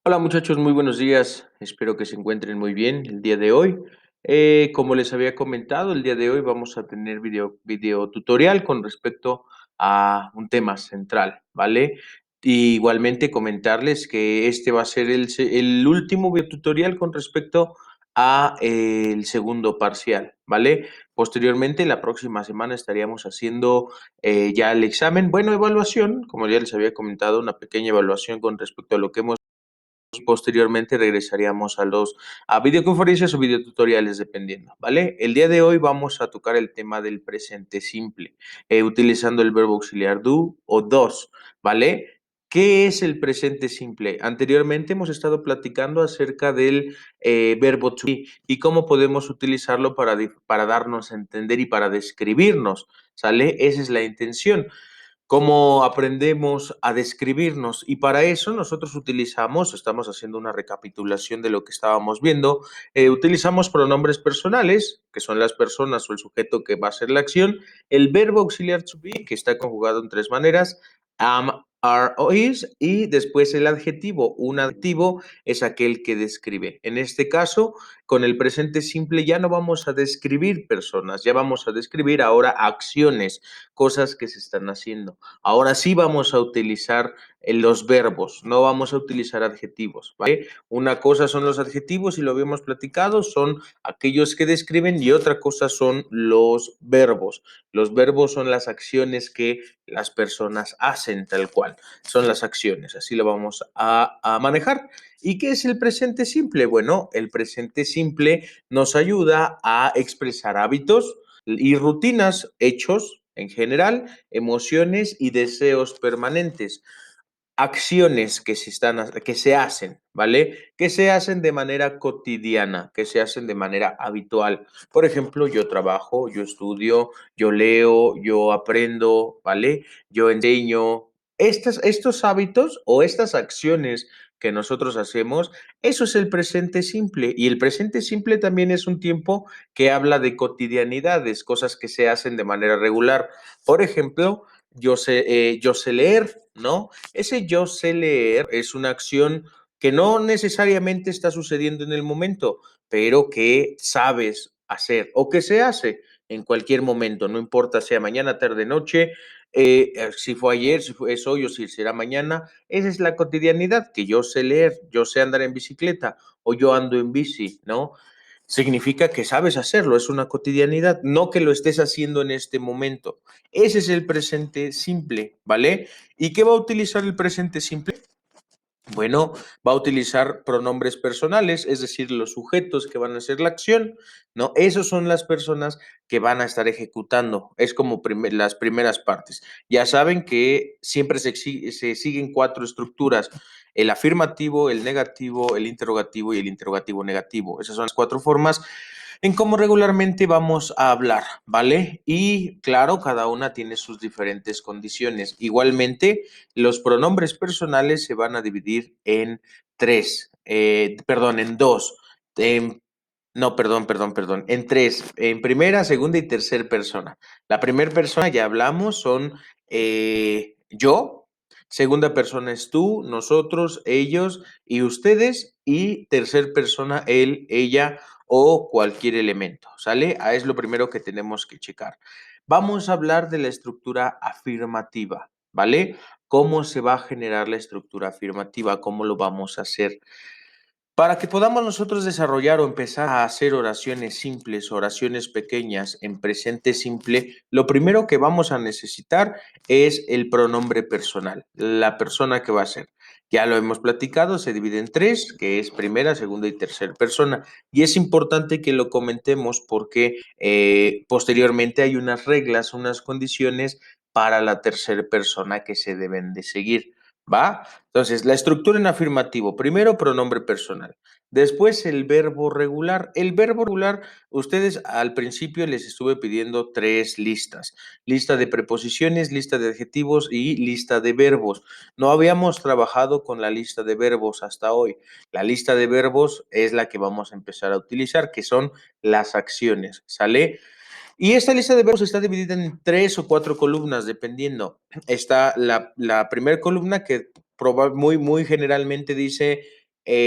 Hola muchachos, muy buenos días. Espero que se encuentren muy bien el día de hoy. Como les había comentado, el día de hoy vamos a tener video tutorial con respecto a un tema central, ¿vale? Y igualmente comentarles que este va a ser el último video tutorial con respecto a el segundo parcial, ¿vale? Posteriormente, la próxima semana estaríamos haciendo ya el examen, bueno, evaluación, como ya les había comentado, una pequeña evaluación con respecto a lo que hemos. Posteriormente regresaríamos a videoconferencias o videotutoriales, dependiendo, ¿vale? El día de hoy vamos a tocar el tema del presente simple, utilizando el verbo auxiliar do o dos, ¿vale? ¿Qué es el presente simple? Anteriormente hemos estado platicando acerca del verbo to be y cómo podemos utilizarlo para darnos a entender y para describirnos, ¿sale? Esa es la intención. Cómo aprendemos a describirnos y para eso nosotros estamos haciendo una recapitulación de lo que estábamos viendo, utilizamos pronombres personales, que son las personas o el sujeto que va a hacer la acción, el verbo auxiliar to be, que está conjugado en tres maneras, am, are o is, y después el adjetivo. Un adjetivo es aquel que describe. En este caso, con el presente simple ya no vamos a describir personas, ya vamos a describir ahora acciones, cosas que se están haciendo. Ahora sí vamos a utilizar los verbos, no vamos a utilizar adjetivos, ¿vale? Una cosa son los adjetivos y lo habíamos platicado, son aquellos que describen y otra cosa son los verbos. Los verbos son las acciones que las personas hacen tal cual, son las acciones, así lo vamos a manejar. ¿Y qué es el presente simple? Bueno, el presente simple nos ayuda a expresar hábitos y rutinas, hechos en general, emociones y deseos permanentes. Acciones que se hacen, ¿vale? Que se hacen de manera cotidiana, que se hacen de manera habitual. Por ejemplo, yo trabajo, yo estudio, yo leo, yo aprendo, ¿vale? Yo enseño. Estos hábitos o estas acciones que nosotros hacemos, eso es el presente simple. Y el presente simple también es un tiempo que habla de cotidianidades, cosas que se hacen de manera regular. Por ejemplo, yo sé leer, ¿no? Ese yo sé leer es una acción que no necesariamente está sucediendo en el momento, pero que sabes hacer o que se hace en cualquier momento, no importa sea mañana, tarde, noche, si fue ayer, si fue es hoy o si será mañana, esa es la cotidianidad, que yo sé leer, yo sé andar en bicicleta o yo ando en bici, ¿no? Significa que sabes hacerlo, es una cotidianidad, no que lo estés haciendo en este momento. Ese es el presente simple, ¿vale? ¿Y qué va a utilizar el presente simple? Bueno, va a utilizar pronombres personales, es decir, los sujetos que van a hacer la acción, ¿no? Esos son las personas que van a estar ejecutando. Es como las primeras partes. Ya saben que siempre se siguen cuatro estructuras: el afirmativo, el negativo, el interrogativo y el interrogativo negativo. Esas son las cuatro formas en cómo regularmente vamos a hablar, ¿vale? Y claro, cada una tiene sus diferentes condiciones. Igualmente, los pronombres personales se van a dividir en en dos. En- no, perdón, en tres, en primera, segunda y tercera persona. La primera persona, ya hablamos, son yo. Segunda persona es tú, nosotros, ellos y ustedes. Y tercera persona, él, ella o cualquier elemento, ¿sale? Es lo primero que tenemos que checar. Vamos a hablar de la estructura afirmativa, ¿vale? ¿Cómo se va a generar la estructura afirmativa? ¿Cómo lo vamos a hacer? Para que podamos nosotros desarrollar o empezar a hacer oraciones simples, oraciones pequeñas en presente simple, lo primero que vamos a necesitar es el pronombre personal, la persona que va a ser. Ya lo hemos platicado, se divide en tres, que es primera, segunda y tercera persona. Y es importante que lo comentemos porque posteriormente hay unas reglas, unas condiciones para la tercera persona que se deben de seguir. ¿Va? Entonces, la estructura en afirmativo. Primero, pronombre personal. Después, el verbo regular. El verbo regular, ustedes al principio les estuve pidiendo tres listas. Lista de preposiciones, lista de adjetivos y lista de verbos. No habíamos trabajado con la lista de verbos hasta hoy. La lista de verbos es la que vamos a empezar a utilizar, que son las acciones. ¿Sale? Y esta lista de verbos está dividida en tres o cuatro columnas, dependiendo. Está la primera columna que muy generalmente dice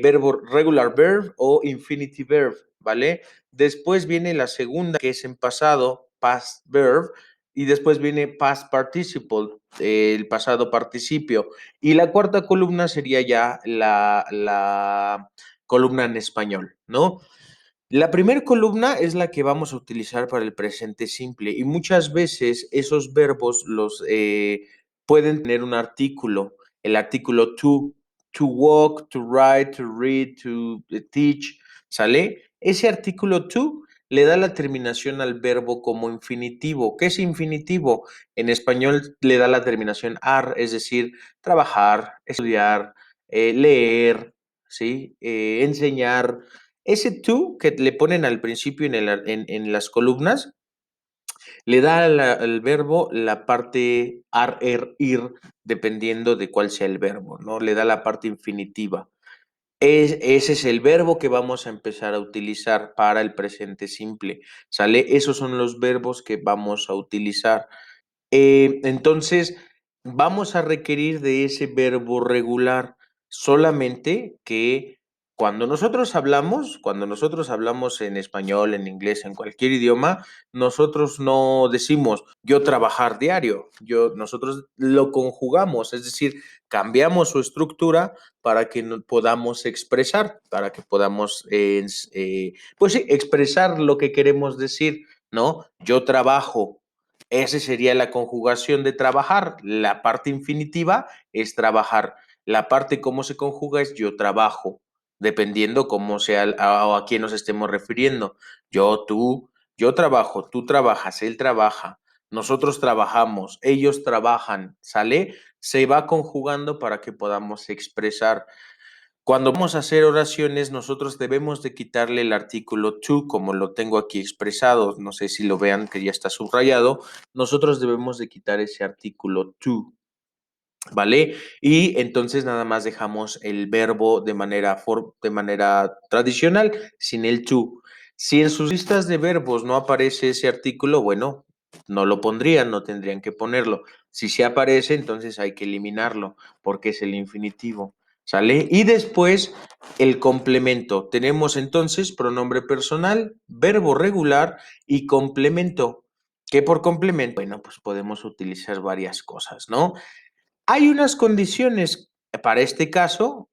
verbo regular verb o infinitive verb, ¿vale? Después viene la segunda, que es en pasado, past verb, y después viene past participle, el pasado participio. Y la cuarta columna sería ya la columna en español, ¿no? La primera columna es la que vamos a utilizar para el presente simple y muchas veces esos verbos los pueden tener un artículo, el artículo to walk, to write, to read, to teach, ¿sale? Ese artículo to le da la terminación al verbo como infinitivo. ¿Qué es infinitivo? En español le da la terminación ar, es decir, trabajar, estudiar, leer, ¿sí? Enseñar. Ese to que le ponen al principio en las columnas le da al verbo la parte ar, er, ir, dependiendo de cuál sea el verbo, ¿no? Le da la parte infinitiva. Ese es el verbo que vamos a empezar a utilizar para el presente simple, ¿sale? Esos son los verbos que vamos a utilizar. Entonces, vamos a requerir de ese verbo regular, solamente que cuando nosotros hablamos en español, en inglés, en cualquier idioma, nosotros no decimos yo trabajar diario, nosotros lo conjugamos, es decir, cambiamos su estructura para que podamos expresar, para que podamos, pues sí, expresar lo que queremos decir, ¿no? Yo trabajo. Esa sería la conjugación de trabajar. La parte infinitiva es trabajar. La parte cómo se conjuga es yo trabajo, dependiendo cómo sea a quién nos estemos refiriendo. Yo, tú, yo trabajo, tú trabajas, él trabaja, nosotros trabajamos, ellos trabajan, ¿sale? Se va conjugando para que podamos expresar. Cuando vamos a hacer oraciones, nosotros debemos de quitarle el artículo to, como lo tengo aquí expresado, no sé si lo vean que ya está subrayado, nosotros debemos de quitar ese artículo to, ¿vale? Y entonces nada más dejamos el verbo de manera tradicional, sin el to. Si en sus listas de verbos no aparece ese artículo, bueno, no lo pondrían, no tendrían que ponerlo. Si sí aparece, entonces hay que eliminarlo, porque es el infinitivo, ¿sale? Y después el complemento. Tenemos entonces pronombre personal, verbo regular y complemento. ¿Qué por complemento? Bueno, pues podemos utilizar varias cosas, ¿no? Hay unas condiciones para este caso,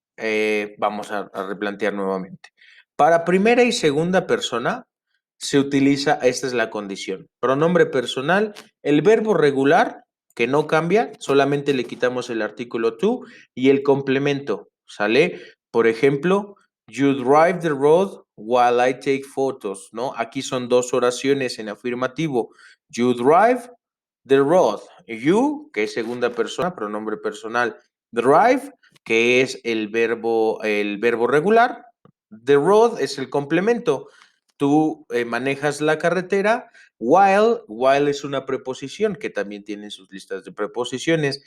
vamos a replantear nuevamente. Para primera y segunda persona se utiliza, esta es la condición, pronombre personal, el verbo regular, que no cambia, solamente le quitamos el artículo to y el complemento, ¿sale? Por ejemplo, you drive the road while I take photos, ¿no? Aquí son dos oraciones en afirmativo. You drive the road. You, que es segunda persona, pronombre personal. Drive, que es el verbo regular. The road es el complemento. Tú manejas la carretera. While es una preposición que también tiene sus listas de preposiciones.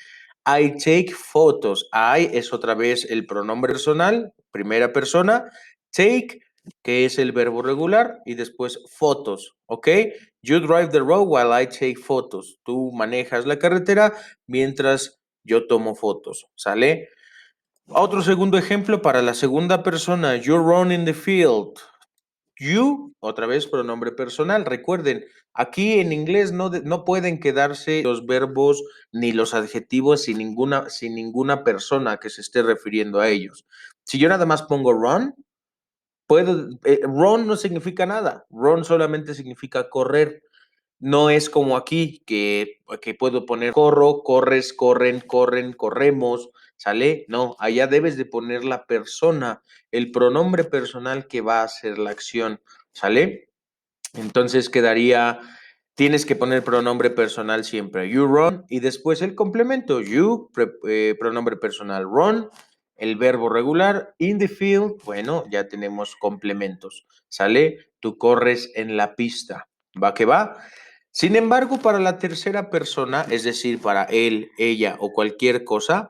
I take photos. I es otra vez el pronombre personal, primera persona. Take, que es el verbo regular, y después fotos, ¿ok? You drive the road while I take photos. Tú manejas la carretera mientras yo tomo fotos, ¿sale? Otro segundo ejemplo para la segunda persona. You run in the field. You, otra vez pronombre personal. Recuerden, aquí en inglés no pueden quedarse los verbos ni los adjetivos sin ninguna persona que se esté refiriendo a ellos. Si yo nada más pongo run, run no significa nada. Run solamente significa correr. No es como aquí, que puedo poner corro, corres, corren, corren, corremos, ¿sale? No, allá debes de poner la persona, el pronombre personal que va a hacer la acción, ¿sale? Entonces quedaría, tienes que poner pronombre personal siempre, you run, y después el complemento, you, pronombre personal, run, el verbo regular, in the field, bueno, ya tenemos complementos, ¿sale? Tú corres en la pista, ¿va que va? Sin embargo, para la tercera persona, es decir, para él, ella o cualquier cosa,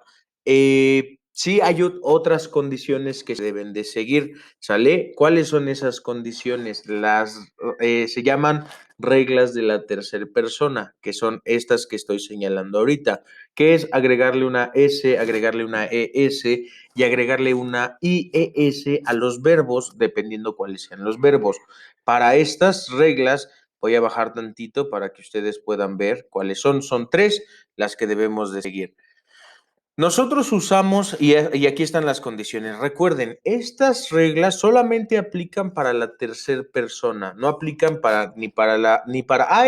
Sí, hay otras condiciones que se deben de seguir, ¿sale? ¿Cuáles son esas condiciones? Se llaman reglas de la tercera persona, que son estas que estoy señalando ahorita, que es agregarle una S, agregarle una ES y agregarle una IES a los verbos, dependiendo cuáles sean los verbos. Para estas reglas, voy a bajar tantito para que ustedes puedan ver cuáles son. Son tres las que debemos de seguir. Nosotros usamos, y aquí están las condiciones. Recuerden, estas reglas solamente aplican para la tercera persona, no aplican ni para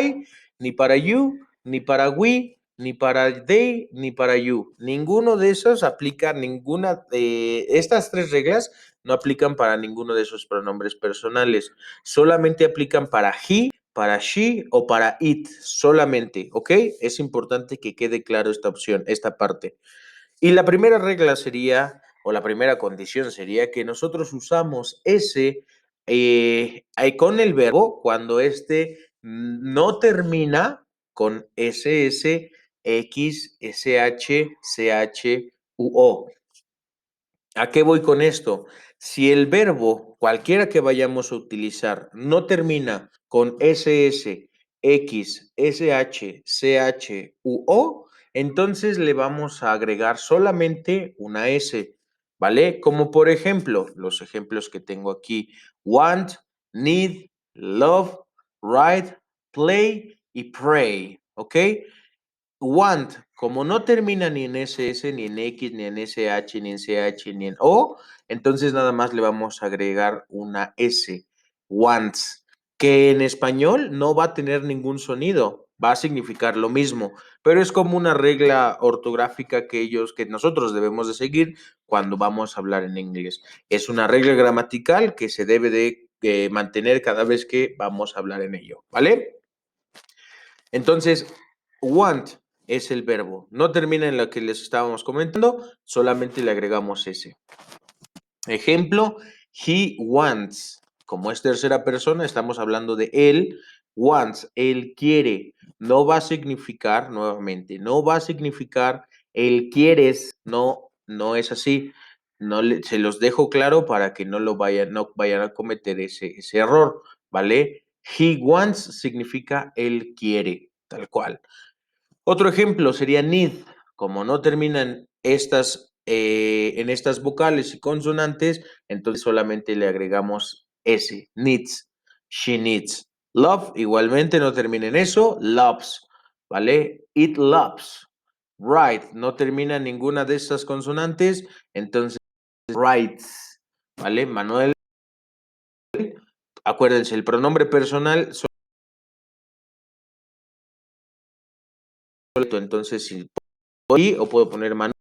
I, ni para you, ni para we, ni para they, ni para you. Ninguno de esos aplica, ninguna de estas tres reglas no aplican para ninguno de esos pronombres personales. Solamente aplican para he, para she o para it, solamente, ¿ok? Es importante que quede claro esta opción, esta parte. Y la primera regla sería, o la primera condición sería que nosotros usamos ese con el verbo cuando este no termina con SS, X, SH, CH u O. ¿A qué voy con esto? Si el verbo, cualquiera que vayamos a utilizar, no termina con SS, X, SH, CH u O, entonces le vamos a agregar solamente una S, ¿vale? Como por ejemplo, los ejemplos que tengo aquí: want, need, love, write, play y pray, ¿ok? Want, como no termina ni en SS, ni en X, ni en SH, ni en CH, ni en O, entonces nada más le vamos a agregar una S, wants, que en español no va a tener ningún sonido, va a significar lo mismo, pero es como una regla ortográfica que nosotros debemos de seguir cuando vamos a hablar en inglés. Es una regla gramatical que se debe de mantener cada vez que vamos a hablar en ello, ¿vale? Entonces, want es el verbo. No termina en lo que les estábamos comentando, solamente le agregamos ese. Ejemplo, he wants. Como es tercera persona, estamos hablando de él. Wants, él quiere. No va a significar, nuevamente, no va a significar él quieres. No, no es así. Se los dejo claro para que no vayan a cometer ese error, ¿vale? He wants significa él quiere, tal cual. Otro ejemplo sería need. Como no terminan en estas vocales y consonantes, entonces solamente le agregamos S, needs, she needs. Love, igualmente no termina en eso, loves, ¿vale? It loves. Write, no termina ninguna de estas consonantes, entonces writes, ¿vale? Manuel, acuérdense, el pronombre personal suelto, entonces si puedo o puedo poner Manuel.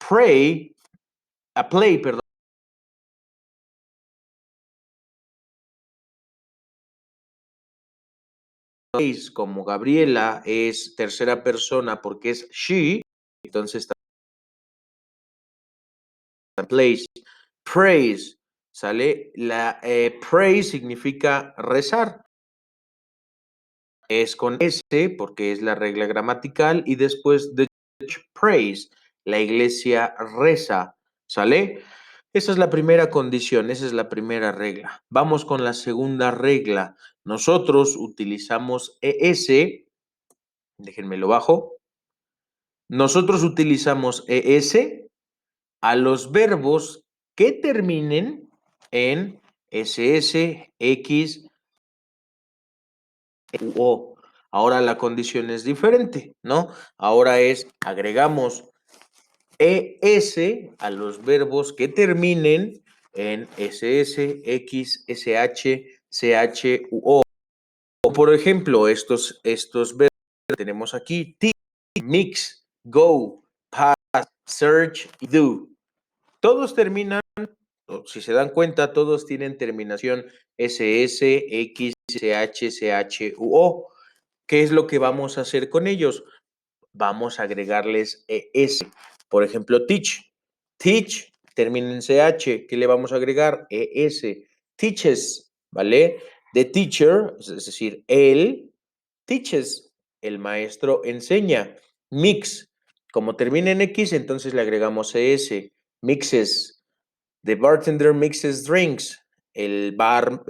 Pray, a play, perdón, como Gabriela es tercera persona porque es she, entonces plays, praise, ¿sale? Praise significa rezar, es con S porque es la regla gramatical y después the church prays, la iglesia reza, ¿sale? Esa es la primera condición, esa es la primera regla. Vamos con la segunda regla. Nosotros utilizamos ES, déjenmelo bajo. Nosotros utilizamos ES a los verbos que terminen en SS, X u O. Ahora la condición es diferente, ¿no? Ahora agregamos ES a los verbos que terminen en SS, X, SH, CH u O. O por ejemplo, estos verbos que tenemos aquí: mix, go, pass, search y do. Todos terminan, si se dan cuenta, todos tienen terminación SS, X, CH, CH u O. ¿Qué es lo que vamos a hacer con ellos? Vamos a agregarles ES. Por ejemplo, teach. Teach termina en CH. ¿Qué le vamos a agregar? ES. Teaches, ¿vale? The teacher, es decir, él, teaches, el maestro enseña. Mix, como termina en X, entonces le agregamos ES. Mixes, the bartender mixes drinks. El bar